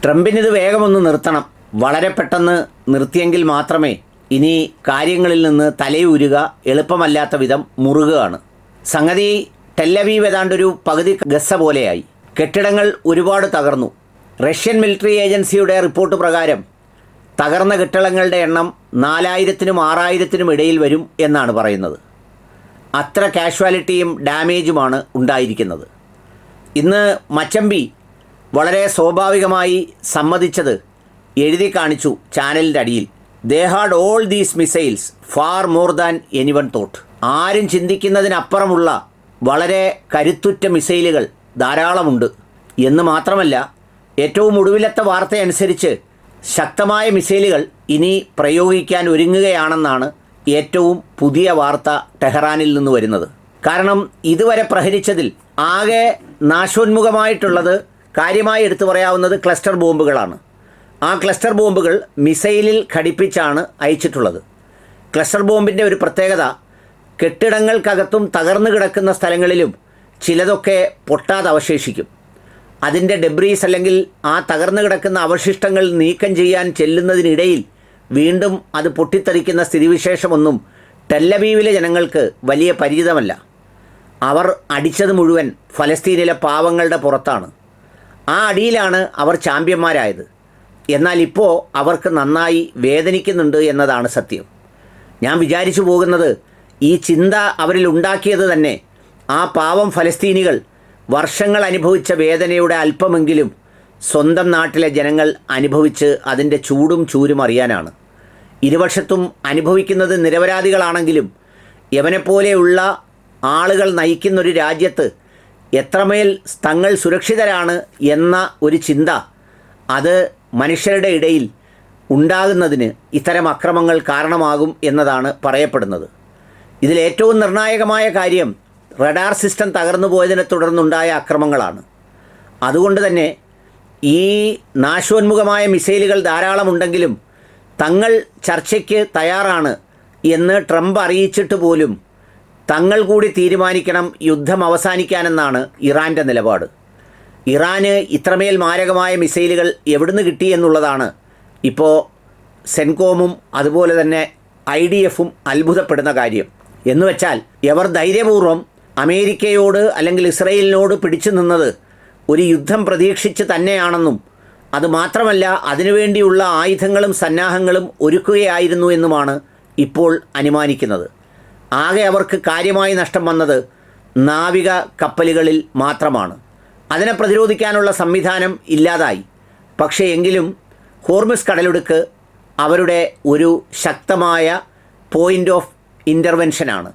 ട്രംപിനിത് വേഗമൊന്ന് നിർത്തണം. വളരെ പെട്ടെന്ന് നിർത്തിയെങ്കിൽ മാത്രമേ ഇനി കാര്യങ്ങളിൽ നിന്ന് തലയൂരുക എളുപ്പമല്ലാത്ത വിധം മുറുകയാണ്. സംഗതി ടെല്ലവീവ് ഏതാണ്ടൊരു പകുതി ഗസ പോലെയായി. കെട്ടിടങ്ങൾ ഒരുപാട് തകർന്നു. റഷ്യൻ മിലിറ്ററി ഏജൻസിയുടെ റിപ്പോർട്ട് പ്രകാരം തകർന്ന കെട്ടിടങ്ങളുടെ എണ്ണം 4000-നും 6000-നും ഇടയിൽ വരും എന്നാണ് പറയുന്നത്. അത്ര കാഷ്വാലിറ്റിയും ഡാമേജുമാണ് ഉണ്ടായിരിക്കുന്നത്. ഇന്ന് മച്ചമ്പി വളരെ സ്വാഭാവികമായി സമ്മതിച്ചത് എഴുതി കാണിച്ചു ചാനലിൻ്റെ അടിയിൽ. They had all these missiles far more than anyone thought. ആരും ചിന്തിക്കുന്നതിനപ്പുറമുള്ള വളരെ കരുത്തുറ്റ മിസൈലുകൾ ധാരാളമുണ്ട് എന്ന് മാത്രമല്ല, ഏറ്റവും ഒടുവിലത്തെ വാർത്തയനുസരിച്ച് ശക്തമായ മിസൈലുകൾ ഇനി പ്രയോഗിക്കാൻ ഒരുങ്ങുകയാണെന്നാണ് ഏറ്റവും പുതിയ വാർത്ത ടെഹ്റാനിൽ നിന്ന് വരുന്നത്. കാരണം ഇതുവരെ പ്രഹരിച്ചതിൽ ആകെ നാശോന്മുഖമായിട്ടുള്ളത് കാര്യമായി എടുത്തു പറയാവുന്നത് ക്ലസ്റ്റർ ബോംബുകളാണ്. ആ ക്ലസ്റ്റർ ബോംബുകൾ മിസൈലിൽ ഘടിപ്പിച്ചാണ് അയച്ചിട്ടുള്ളത്. ക്ലസ്റ്റർ ബോംബിൻ്റെ ഒരു പ്രത്യേകത, കെട്ടിടങ്ങൾക്കകത്തും തകർന്നു കിടക്കുന്ന സ്ഥലങ്ങളിലും ചിലതൊക്കെ പൊട്ടാതെ അവശേഷിക്കും. അതിൻ്റെ ഡെബ്രീസ് അല്ലെങ്കിൽ ആ തകർന്നു കിടക്കുന്ന അവശിഷ്ടങ്ങൾ നീക്കം ചെയ്യാൻ ചെല്ലുന്നതിനിടയിൽ വീണ്ടും അത് പൊട്ടിത്തെറിക്കുന്ന സ്ഥിതിവിശേഷമൊന്നും ടെല്ലവീവിലെ ജനങ്ങൾക്ക് വലിയ പരിചിതമല്ല. അവർ അടിച്ചത് മുഴുവൻ ഫലസ്തീനിലെ പാവങ്ങളുടെ പുറത്താണ്. ആ അടിയിലാണ് അവർ ചാമ്പ്യന്മാരായത്. എന്നാൽ ഇപ്പോൾ അവർക്ക് നന്നായി വേദനിക്കുന്നുണ്ട് എന്നതാണ് സത്യം. ഞാൻ വിചാരിച്ചു പോകുന്നത്, ഈ ചിന്ത അവരിൽ ഉണ്ടാക്കിയത് തന്നെ ആ പാവം ഫലസ്തീനികൾ വർഷങ്ങൾ അനുഭവിച്ച വേദനയുടെ അല്പമെങ്കിലും സ്വന്തം നാട്ടിലെ ജനങ്ങൾ അനുഭവിച്ച് അതിൻ്റെ ചൂടും ചൂരും അറിയാനാണ്. ഇരുവശത്തും അനുഭവിക്കുന്നത് നിരപരാധികളാണെങ്കിലും യവനെപ്പോലെയുള്ള ആളുകൾ നയിക്കുന്നൊരു രാജ്യത്ത് എത്രമേൽ തങ്ങൾ സുരക്ഷിതരാണ് എന്ന ഒരു ചിന്ത അത് മനുഷ്യരുടെ ഇടയിൽ ഉണ്ടാകുന്നതിന് ഇത്തരം അക്രമങ്ങൾ കാരണമാകും എന്നതാണ് പറയപ്പെടുന്നത്. ഇതിലേറ്റവും നിർണായകമായ കാര്യം റഡാർ സിസ്റ്റം തകർന്നു പോയതിനെ തുടർന്നുണ്ടായ അക്രമങ്ങളാണ്. അതുകൊണ്ട് തന്നെ ഈ നാശോന്മുഖമായ മിസൈലുകൾ ധാരാളമുണ്ടെങ്കിലും തങ്ങൾ ചർച്ചയ്ക്ക് തയ്യാറാണ് എന്ന് ട്രംപ് അറിയിച്ചിട്ട് പോലും തങ്ങൾ കൂടി തീരുമാനിക്കണം യുദ്ധം അവസാനിക്കാനെന്നാണ് ഇറാൻ്റെ നിലപാട്. ഇറാന് ഇത്രമേൽ മാരകമായ മിസൈലുകൾ എവിടുന്ന് കിട്ടി എന്നുള്ളതാണ് ഇപ്പോൾ സെൻകോമും അതുപോലെ തന്നെ IDFും അത്ഭുതപ്പെടുന്ന കാര്യം. എന്നുവെച്ചാൽ ഇവർ ധൈര്യപൂർവ്വം അമേരിക്കയോട് അല്ലെങ്കിൽ ഇസ്രയേലിനോട് പിടിച്ചു നിന്നത് ഒരു യുദ്ധം പ്രതീക്ഷിച്ച് തന്നെയാണെന്നും അതുമാത്രമല്ല അതിനുവേണ്ടിയുള്ള ആയുധങ്ങളും സന്നാഹങ്ങളും ഒരുക്കുകയായിരുന്നു എന്നുമാണ് ഇപ്പോൾ അനുമാനിക്കുന്നത്. ആകെ അവർക്ക് കാര്യമായി നഷ്ടം വന്നത് നാവിക കപ്പലുകളിൽ മാത്രമാണ്. അതിനെ പ്രതിരോധിക്കാനുള്ള സംവിധാനം ഇല്ലാതായി. പക്ഷേ എങ്കിലും ഹോർമുസ് കടലിടുക്ക് അവരുടെ ഒരു ശക്തമായ പോയിൻ്റ് ഓഫ് ഇൻ്റർവെൻഷനാണ്.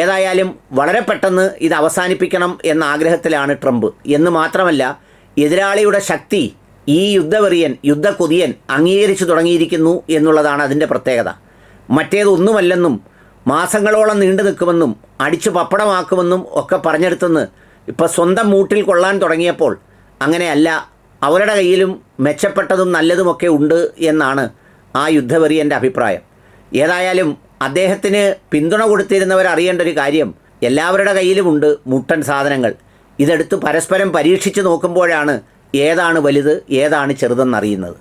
ഏതായാലും വളരെ പെട്ടെന്ന് ഇത് അവസാനിപ്പിക്കണം എന്ന ആഗ്രഹത്തിലാണ് ട്രംപ്. എന്ന് മാത്രമല്ല, എതിരാളിയുടെ ശക്തി ഈ യുദ്ധവെറിയൻ യുദ്ധക്കൊതിയൻ അംഗീകരിച്ചു തുടങ്ങിയിരിക്കുന്നു എന്നുള്ളതാണ് അതിൻ്റെ പ്രത്യേകത. മറ്റേതൊന്നുമല്ലെന്നും മാസങ്ങളോളം നീണ്ടു നിൽക്കുമെന്നും അടിച്ചു പപ്പടമാക്കുമെന്നും ഒക്കെ പറഞ്ഞെടുത്തെന്ന് ഇപ്പോൾ സ്വന്തം മൂട്ടിൽ കൊള്ളാൻ തുടങ്ങിയപ്പോൾ അങ്ങനെയല്ല, അവരുടെ കയ്യിലും മെച്ചപ്പെട്ടതും നല്ലതുമൊക്കെ ഉണ്ട് എന്നാണ് ആ യുദ്ധവെറിയൻ്റെ അഭിപ്രായം. ഏതായാലും അദ്ദേഹത്തിന് പിന്തുണ കൊടുത്തിരുന്നവർ അറിയേണ്ട ഒരു കാര്യം, എല്ലാവരുടെ കയ്യിലുമുണ്ട് മുട്ടൻ സാധനങ്ങൾ. ഇതെടുത്ത് പരസ്പരം പരീക്ഷിച്ച് നോക്കുമ്പോഴാണ് ഏതാണ് വലുത് ഏതാണ് ചെറുതെന്നറിയുന്നത്.